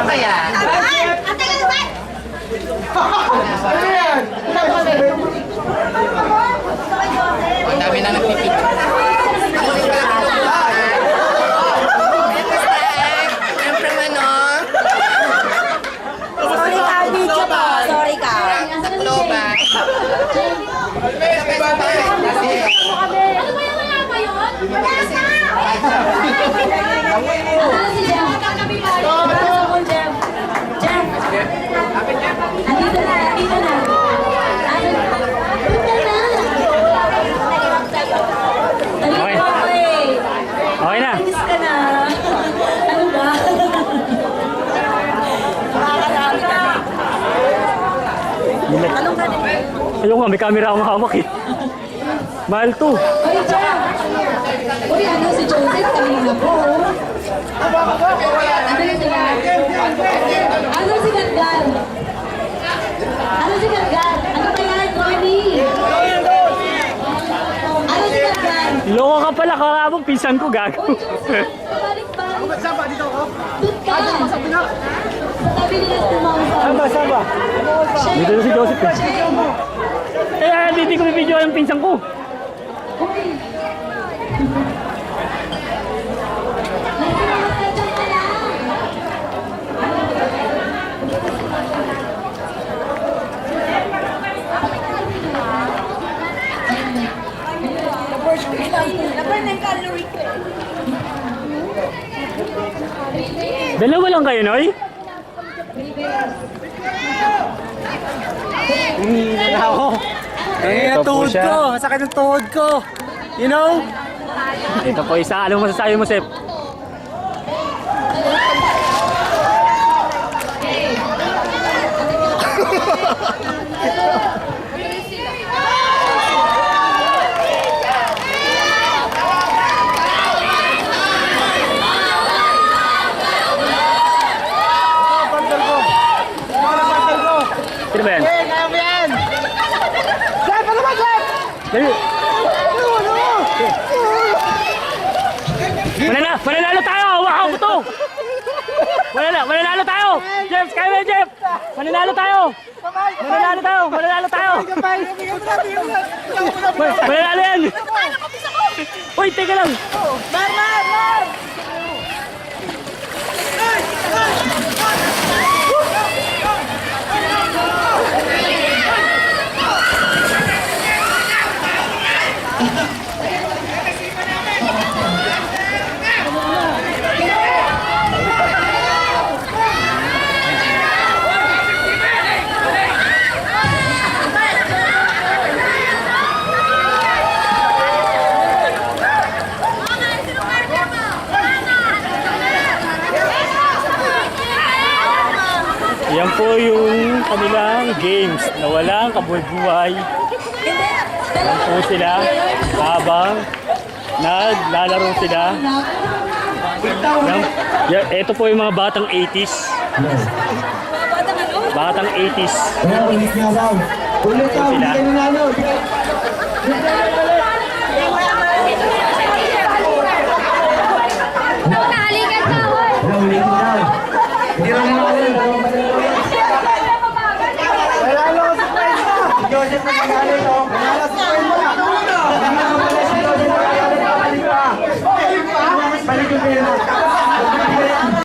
kaya? Ate, kalabay! Ang dami na nagpipicture. Sorry ka, video po. Sorry ka. Tatlo ba? Ano ba yung wala pa yun? Wala ka! Ano si Jem? Ano si Jem? Jem! Andito na, andito na. Punta na! Okay. Andito ako eh. Okay na. Alis ka na. Ano ba? Makakalabi ka. Anong ka din? Ayun nga, may camera akong hawak eh. Mahal to. Uy, Jem! Uy, ano si Joseph kanina po? Ano na sila? Ano si Gaggal? Ano si Gaggal? Ano ba yan, Connie? Ano si Gaggal? Loko ka pala, karabong pinsan ko gago. Uy, Joseph! Pabalik ba? Saba, dito ako? Doon ka! Sa tabi nila si Mama. Saba. Dito na si Joseph eh. Hindi ko bibidyo yung pinsan ko. Uy! Nagkakasadyan ka lang! Dalawa lang kayo, Noy? Humihina na ako. Ang Ito po tuhod siya. ko. Masakit ang tuhod ko. You know? Ito po isa. Ano masasabi mo, Sep? Sino ba yan? Kaya mo yan! Jeff! Ano ba, Jeff? Dali. Mananalo tayo! Hawakan ko to! Mananalo tayo! Jeff, kaya mo yan, Jeff! Mananalo tayo! Mananalo tayo! Mananalo tayo! Mananalo yan! Uy, teka lang! Mar! Yan po yung kanilang games na walang kabuhay-buhay. Yan po sila habang naglalaro sila. Ito po yung mga batang 80s. Batang 80s. Ulit nga daw. Ulit ka, hindi ka nanalo. Nahalikan ka, hoy! Ulit daw. Hindi lang